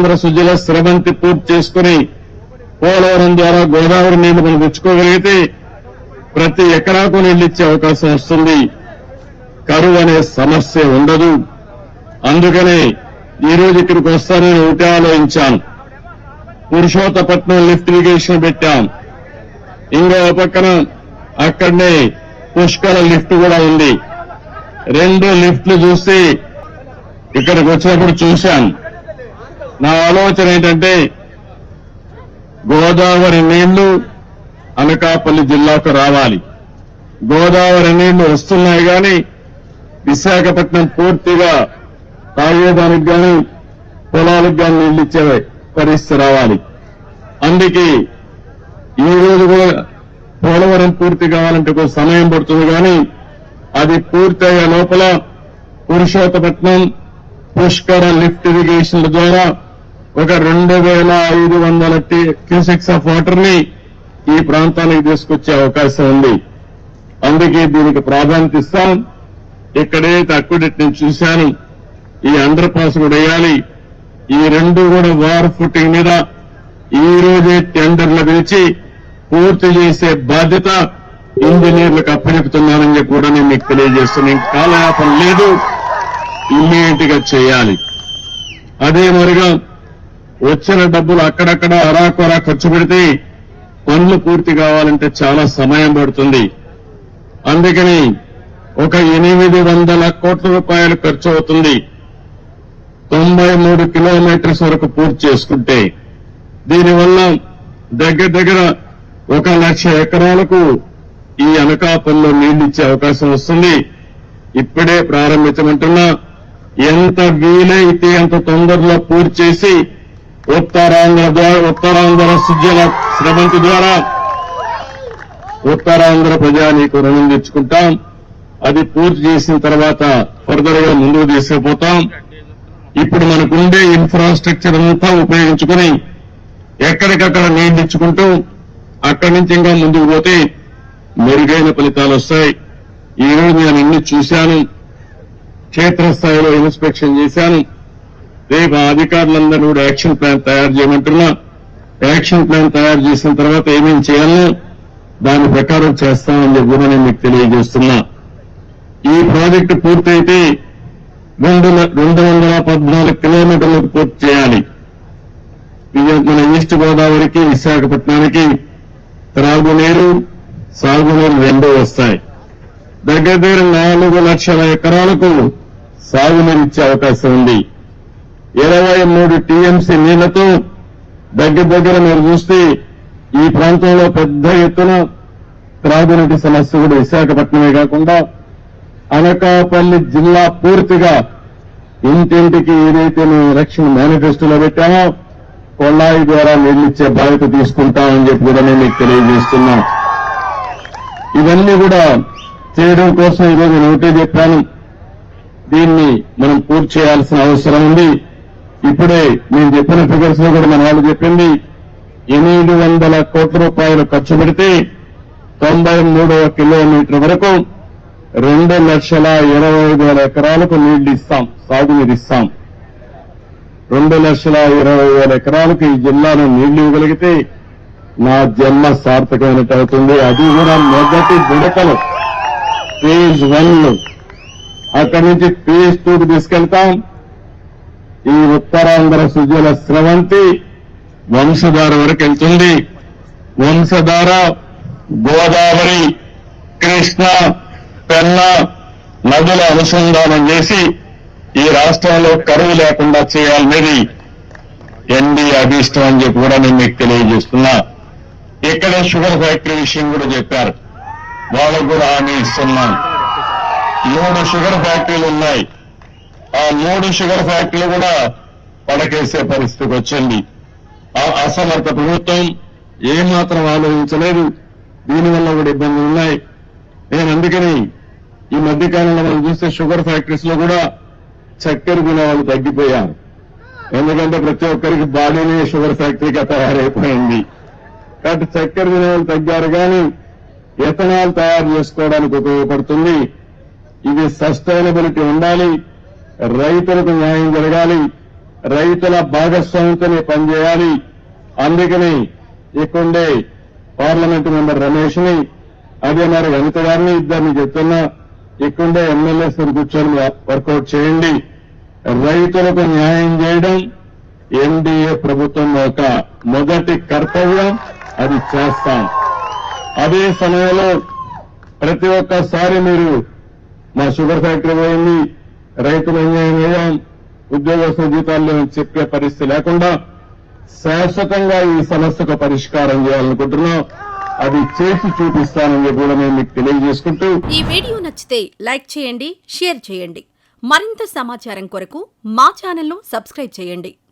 ఉత్తరాంధ్ర సుజల స్రవంతి పూర్తి చేసుకుని పోలవరం ద్వారా గోదావరి నీళ్లు మనం తెచ్చుకోగలిగితే ప్రతి ఎకరాకు నీళ్లు ఇచ్చే అవకాశం వస్తుంది. కరువు అనే సమస్య ఉండదు. అందుకనే ఈ రోజు ఇక్కడికి వస్తానని ఒకటే ఆలోచించాను. పురుషోత్తపట్నం లిఫ్ట్ ఇరిగేషన్ పెట్టాం. ఇంకో పక్కన అక్కడనే పుష్కర లిఫ్ట్ కూడా ఉంది. 2 లిఫ్ట్లు చూసి ఇక్కడికి వచ్చినప్పుడు చూశాను. నా ఆలోచన ఏంటంటే గోదావరి నీళ్లు అనకాపల్లి జిల్లాకు రావాలి. గోదావరి నీళ్లు వస్తున్నాయి కానీ విశాఖపట్నం పూర్తిగా తాగేదానికి కానీ పొలాలకు కానీ నీళ్లు ఇచ్చే పరిస్థితి రావాలి. అందుకే ఈ రోజు కూడా పోలవరం పూర్తి కావాలంటే కొంచెం సమయం పడుతుంది కానీ అది పూర్తయ్యే లోపల పురుషోత్తపట్నం పుష్కర లిఫ్ట్ ఇరిగేషన్ల ద్వారా ఒక 2500 క్యూసెక్స్ ఆఫ్ వాటర్ ని ఈ ప్రాంతానికి తీసుకొచ్చే అవకాశం ఉంది. అందుకే దీనికి ప్రాధాన్యత ఇస్తాం. ఇక్కడైతే అక్కుడెట్ నేను చూశాను, ఈ అండర్ పాస్ కూడా వేయాలి. ఈ 2 కూడా వార్ ఫుటింగ్ మీద ఈ రోజే టెండర్లు పిలిచి పూర్తి చేసే బాధ్యత ఇంజనీర్లకు అప్పచెపుతున్నానని చెప్పి కూడా నేను మీకు తెలియజేస్తున్నాను. కాలయాపన లేదు, ఇమ్మీడియట్ గా చేయాలి. అదే మరిగా వచ్చిన డబ్బులు అక్కడక్కడ అరాకొరా ఖర్చు పెడితే పనులు పూర్తి కావాలంటే చాలా సమయం పడుతుంది. అందుకని ఒక 800 కోట్ల రూపాయలు ఖర్చు అవుతుంది 93 కిలోమీటర్స్ వరకు పూర్తి చేసుకుంటే. దీనివల్ల దగ్గర 1,00,000 ఎకరాలకు ఈ అనకాపల్లిలో నీళ్లు ఇచ్చే అవకాశం వస్తుంది. ఇప్పుడే ప్రారంభించమంటున్నా. ఎంత వీలైతే అంత తొందరలో పూర్తి చేసి ఉత్తరాంధ్ర సుజల స్రవంతి ద్వారా ఉత్తరాంధ్ర ప్రజానీకు రుణం తెచ్చుకుంటాం. అది పూర్తి చేసిన తర్వాత ఫర్దర్ గా ముందుకు తీసుకుపోతాం. ఇప్పుడు మనకుండే ఇన్ఫ్రాస్ట్రక్చర్ అంతా ఉపయోగించుకుని ఎక్కడికక్కడ నీళ్లు ఇచ్చుకుంటూ అక్కడి నుంచి ఇంకా ముందుకు పోతే మెరుగైన ఫలితాలు వస్తాయి. ఈ రోజు నేను అన్ని చూశాను, క్షేత్రస్థాయిలో ఇన్స్పెక్షన్ చేశాను. రేపు ఆ అధికారులందరూ కూడా యాక్షన్ ప్లాన్ తయారు చేయమంటున్నా. యాక్షన్ ప్లాన్ తయారు చేసిన తర్వాత ఏమేమి చేయాలో దాని ప్రకారం చేస్తామని చెప్పి కూడా నేను మీకు తెలియజేస్తున్నా. ఈ ప్రాజెక్టు పూర్తయితే 214 కిలోమీటర్లకు పూర్తి చేయాలి. మన ఈస్ట్ గోదావరికి విశాఖపట్నానికి త్రాగునీరు సాగునీరు 2 వస్తాయి. దగ్గర 4 లక్షల ఎకరాలకు సాగునీరు ఇచ్చే అవకాశం ఉంది. 23 టీఎంసీ నీళ్లతో దగ్గర మీరు చూస్తే ఈ ప్రాంతంలో పెద్ద ఎత్తున త్రాగునీటి సమస్య కూడా విశాఖపట్నమే కాకుండా అనకాపల్లి జిల్లా పూర్తిగా ఇంటింటికి ఏదైతే మేము ఎలక్షన్ మేనిఫెస్టోలో పెట్టామో కొల్లాయి ద్వారా నీళ్లిచ్చే బాధ్యత తీసుకుంటామని చెప్పి కూడా నేను మీకు తెలియజేస్తున్నాం. ఇవన్నీ కూడా చేయడం కోసం ఈరోజు నేను ఒకటే చెప్పాను, దీన్ని మనం పూర్తి చేయాల్సిన అవసరం ఉంది. ఇప్పుడే నేను చెప్పిన ఫిగర్స్ లో కూడా మన వాళ్ళు చెప్పింది 800 కోట్ల రూపాయలు ఖర్చు పెడితే 93వ కిలోమీటర్ వరకు 2,20,000 ఎకరాలకు నీళ్లు ఇస్తాం, సాగునీరు ఇస్తాం. 2,20,000 ఎకరాలకు ఈ జిల్లాలో నీళ్లు ఇవ్వగలిగితే నా జన్మ సార్థకమైనట్టు అవుతుంది. అది కూడా మొదటి విడతలు ఫేజ్ 1. అక్కడి నుంచి ఫేజ్ 2కు తీసుకెళ్తాం. ఈ ఉత్తరాంధ్ర సుజల స్రవంతి వంశధార వరకు వెళ్తుంది. వంశధార గోదావరి, కృష్ణ, పెన్నా నదుల అనుసంధానం చేసి ఈ రాష్ట్రంలో కరువు లేకుండా చేయాలనేది ఎన్డీఏ అభీష్టం అని చెప్పి కూడా నేను మీకు తెలియజేస్తున్నా. ఇక్కడే షుగర్ ఫ్యాక్టరీ విషయం కూడా చెప్పారు, వాళ్ళకు కూడా హామీ ఇస్తున్నాం. 3 షుగర్ ఫ్యాక్టరీలు ఉన్నాయి. ఆ 3 షుగర్ ఫ్యాక్టరీలు కూడా పడకేసే పరిస్థితికి వచ్చింది. ఆ అసమర్థ ప్రభుత్వం ఏమాత్రం ఆలోచించలేదు. దీనివల్ల కూడా ఇబ్బందులు ఉన్నాయి. నేను అందుకని ఈ మధ్యకాలంలో మనం చూస్తే షుగర్ ఫ్యాక్టరీస్ లో కూడా చక్కెర కొనే వాళ్ళు తగ్గిపోయారు. ఎందుకంటే ప్రతి ఒక్కరికి బాడీనే షుగర్ ఫ్యాక్టరీగా తయారైపోయింది. కాబట్టి చక్కెర కొనే వాళ్ళు తగ్గారు కానీ ఎథనాల్ తయారు చేసుకోవడానికి ఉపయోగపడుతుంది. ఇది సస్టైనబిలిటీ ఉండాలి, రైతులకు న్యాయం జరగాలి. రైతుల భాగస్వామ్యంతోనే పనిచేయాలి. అందుకని ఇక్కడే పార్లమెంట్ మెంబర్ రమేష్ ని, అదే మరి వనిత గారిని ఇద్దరిని చెప్తున్నా, ఇక్కడే ఎమ్మెల్యేస్ కూర్చొని వర్కౌట్ చేయండి. రైతులకు న్యాయం చేయడం ఎన్డీఏ ప్రభుత్వం యొక్క మొదటి కర్తవ్యం, అది చేస్తాం. అదే సమయంలో ప్రతి ఒక్కసారి మీరు మా షుగర్ ఫ్యాక్టరీ పోయింది, రైతులు అన్యాయం అయ్యాం, ఉద్యోగస్తుల జీతాల్లో చెప్పే పరిస్థితి లేకుండా శాశ్వతంగా ఈ సమస్యకు పరిష్కారం చేయాలనుకుంటున్నాం. అది చేసి చూపిస్తానని కూడా నేను మీకు తెలియజేసుకుంటూ, ఈ వీడియో నచ్చితే లైక్ చేయండి, షేర్ చేయండి. మరింత సమాచారం కొరకు మా ఛానల్ను సబ్స్క్రైబ్ చేయండి.